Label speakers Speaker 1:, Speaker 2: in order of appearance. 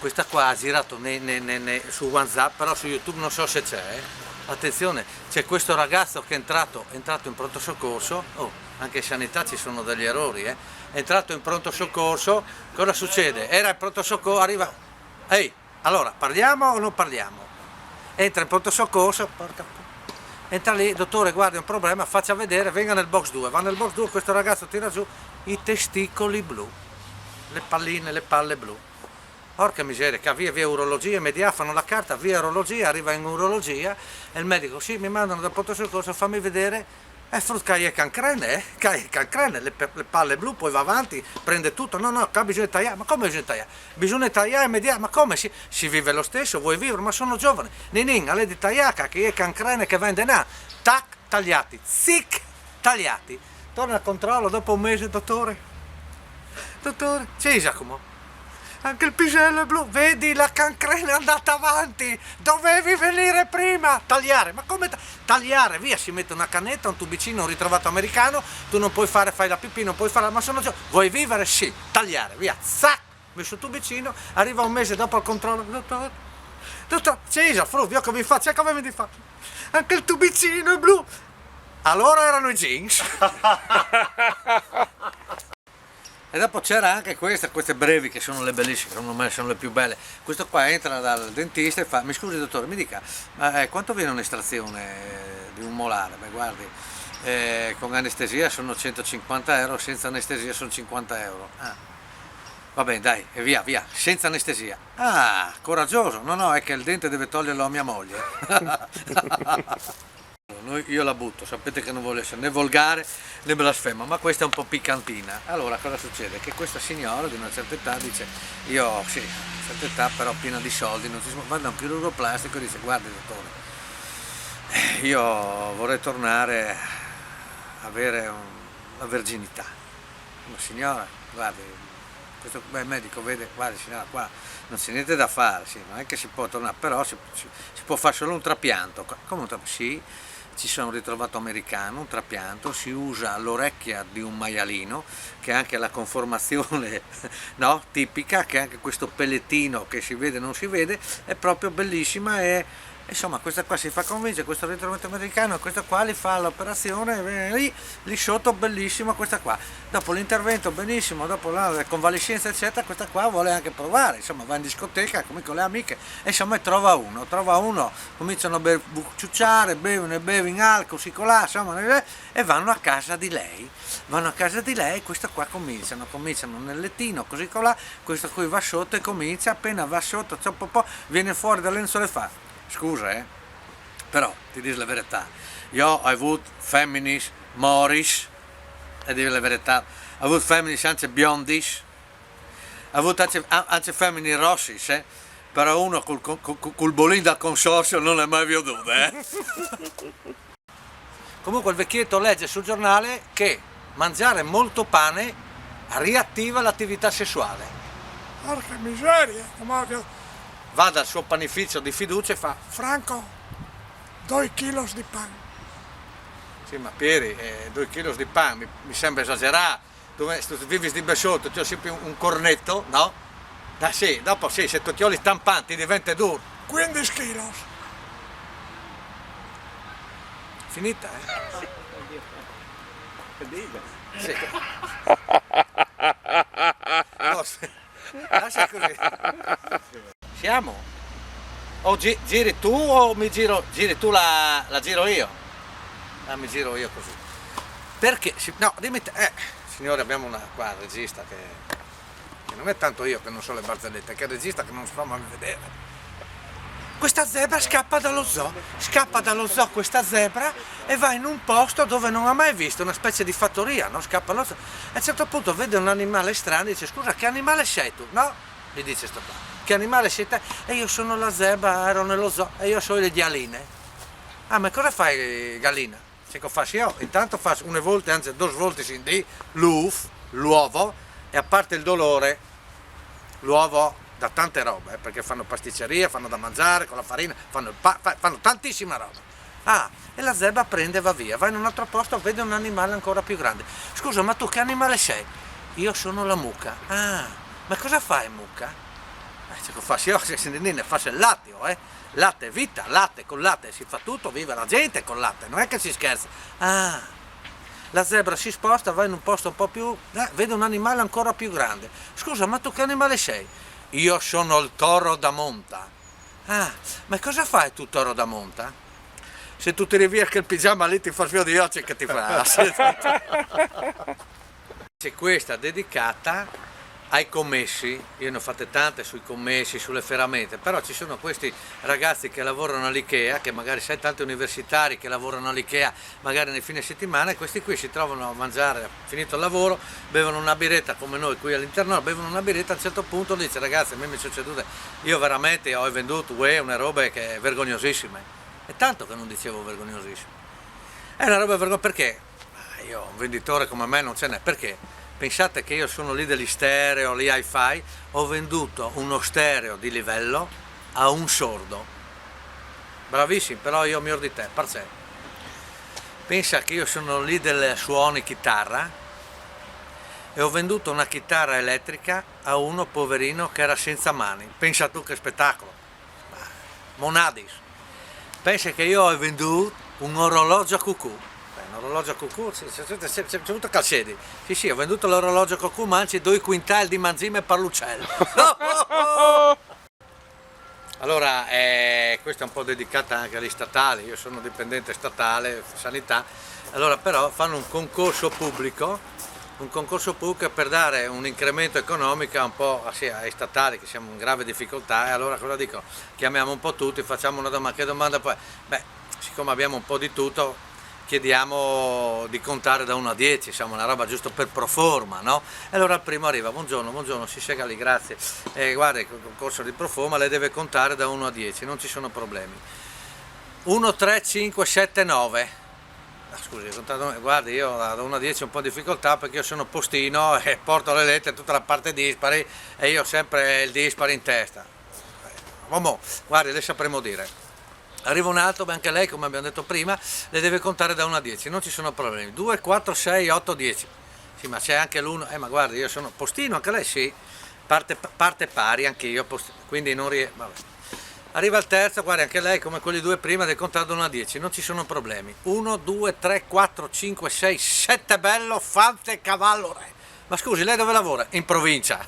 Speaker 1: Questa qua ha girato su WhatsApp, però su YouTube non so se c'è. Attenzione, c'è questo ragazzo che è entrato in pronto soccorso, anche in sanità ci sono degli errori, è entrato in pronto soccorso, cosa succede? Era in pronto soccorso, arriva, ehi, allora parliamo o non parliamo? Entra in pronto soccorso, entra lì, dottore guardi un problema, faccia vedere, venga nel box 2, va nel box 2, questo ragazzo tira giù i testicoli blu, le palline, le palle blu. Porca miseria, che via urologia, immediata, fanno la carta, via urologia, arriva in urologia e il medico, sì, mi mandano dal pronto soccorso, fammi vedere, frutcaie cancrene, le palle blu, poi va avanti, prende tutto, no, qua bisogna tagliare, ma come bisogna tagliare? Bisogna tagliare immediatamente, ma come si vive lo stesso, vuoi vivere, ma sono giovane, ninin, alle di tagliare, che è cancrene che vende là, tac, tagliati, zic, tagliati, torna al controllo dopo un mese, dottore, c'è Giacomo. Anche il pisello è blu, vedi la cancrena è andata avanti, dovevi venire prima, tagliare, ma come tagliare? Via, si mette una cannetta, un tubicino, un ritrovato americano, tu non puoi fare, fai la pipì, non puoi fare, ma sono già, vuoi vivere? Sì, tagliare, via, zac, messo il tubicino, arriva un mese dopo il controllo, dottor, Cesa, Fruvio, come mi faccio, come mi faccio? Anche il tubicino è blu, allora erano i jeans. E dopo c'era anche queste brevi che sono le bellissime, secondo me sono le più belle. Questo qua entra dal dentista e fa, mi scusi dottore, mi dica, ma quanto viene un'estrazione di un molare? Beh guardi, con anestesia sono 150 euro, senza anestesia sono 50 euro. Va bene dai, e via, senza anestesia. Ah, coraggioso, no, è che il dente deve toglierlo a mia moglie. Io la butto, sapete che non voglio essere né volgare né blasfema, ma questa è un po' piccantina. Allora cosa succede? Che questa signora di una certa età dice, io sì, a una certa età però piena di soldi, non si va da un chirurgo plastico e dice, guardi dottore, io vorrei tornare a avere la verginità. Una signora, guardi, questo medico vede, guardi signora qua non c'è niente da fare, sì, non è che si può tornare, però si può fare solo un trapianto. Come un trapianto? Sì. Ci sono ritrovato americano, un trapianto, si usa l'orecchia di un maialino, che ha anche la conformazione no, tipica, che ha anche questo pellettino che si vede e non si vede, è proprio bellissima e insomma questa qua si fa convincere, questo ritrovamento americano, questa qua li fa l'operazione, lì sotto bellissima questa qua, dopo l'intervento benissimo, dopo la convalescenza eccetera, questa qua vuole anche provare, insomma va in discoteca come con le amiche e insomma trova uno, cominciano a ciucciare, bevono in alcol, si colà, insomma, e vanno a casa di lei, questa qua cominciano nel lettino, così colà, questo qui va sotto e comincia, appena va sotto, viene fuori dal lenzuolo e fa, scusa però ti dico la verità, io ho avuto femminis moris, e dire la verità, ho avuto femminis anche biondis, ho avuto anche femminis rossis, però uno col bolin dal consorzio non è mai venuto, Comunque il vecchietto legge sul giornale che mangiare molto pane riattiva l'attività sessuale.
Speaker 2: Porca miseria!
Speaker 1: Va dal suo panificio di fiducia e fa,
Speaker 2: Franco, 2 kg di pane.
Speaker 1: Sì, ma Pieri, 2 kg di pane mi sembra esagerato. Tu vivi di besotto, ti ho sempre un cornetto, no? Sì, dopo sì, se tu ti oli stampanti diventa duro.
Speaker 2: 15 kg.
Speaker 1: Finita, Sì. No, lascia così. Siamo? O giri tu o giri tu la giro io? Mi giro io così. Perché? No, dimmi te, signore, abbiamo una qua, regista che non è tanto io che non so le barzellette, che è il regista che non so mai vedere. Questa zebra scappa dallo zoo questa zebra e va in un posto dove non ha mai visto, una specie di fattoria, no? Scappa dallo zoo. A un certo punto vede un animale strano e dice, scusa, che animale sei tu? No, gli dice sto qua, che animale sei te? E io sono la zebra, ero nello zoo e io sono le ghialine. Ah, ma cosa fai gallina? Se che faccio io? Intanto faccio una volta, anzi 2 volte sin di l'uovo, e a parte il dolore, l'uovo da tante robe, perché fanno pasticceria, fanno da mangiare con la farina, fanno tantissima roba. Ah, e la zebra prende e va via, va in un altro posto, vede un animale ancora più grande. Scusa, ma tu che animale sei? Io sono la mucca. Ah, ma cosa fai mucca? Che fa, si ne fa il latte, latte è vita, latte, con latte si fa tutto, vive la gente con latte, non è che si scherza. Ah, la zebra si sposta, va in un posto un po' più, vede un animale ancora più grande. Scusa, ma tu che animale sei? Io sono il toro da monta. Ah, ma cosa fai tu, toro da monta? Se tu tiri via che il pigiama lì ti fa svio di occhi, che ti fa? C'è questa dedicata ai commessi, io ne ho fatte tante sui commessi, sulle ferramente, però ci sono questi ragazzi che lavorano all'Ikea, che magari sai tanti universitari che lavorano all'Ikea magari nei fine settimana, e questi qui si trovano a mangiare, finito il lavoro, bevono una biretta come noi qui all'interno, bevono una biretta, a un certo punto dice ragazzi a me mi è succeduto, io veramente ho venduto una roba che è vergognosissima, è tanto che non dicevo vergognosissima, è una roba vergognosa perché? Io un venditore come me non ce n'è, perché? Pensate che io sono lì degli stereo, lì hi-fi, ho venduto uno stereo di livello a un sordo. Bravissimo, però io miglior di te, parzè. Pensa che io sono lì del suoni chitarra e ho venduto una chitarra elettrica a uno poverino che era senza mani. Pensa tu che spettacolo. Monadis. Pensa che io ho venduto un orologio a cucù. Un orologio a cucù, c'è avuto calcedi. Sì, ho venduto l'orologio a cucù, mangi 2 quintali di manzime per l'uccello. Allora, questa è un po' dedicata anche agli statali, io sono dipendente statale, sanità, allora però fanno un concorso pubblico per dare un incremento economico un po' ai statali che siamo in grave difficoltà, e allora cosa dico? Chiamiamo un po' tutti, facciamo una domanda, che domanda poi? Beh, siccome abbiamo un po' di tutto, chiediamo di contare da 1 a 10, insomma una roba giusto per pro forma, no? E allora il primo arriva, buongiorno, si sega lì, grazie, guarda il concorso di pro forma, lei deve contare da 1 a 10, non ci sono problemi. 1, 3, 5, 7, 9. Scusi, guardi, io da 1 a 10 ho un po' di difficoltà perché io sono postino e porto le lettere tutta la parte dispari e io ho sempre il dispari in testa. Guardi, le sapremo dire. Arriva un altro, anche lei, come abbiamo detto prima, le deve contare da 1 a 10, non ci sono problemi. 2, 4, 6, 8, 10. Sì, ma c'è anche l'1, ma guardi, io sono postino, anche lei sì, parte pari, anche io, quindi non vabbè. Arriva il terzo, guardi, anche lei, come quelli 2 prima, deve contare da 1 a 10, non ci sono problemi. 1, 2, 3, 4, 5, 6, 7 bello, fante, cavallo, re. Ma scusi, lei dove lavora? In provincia.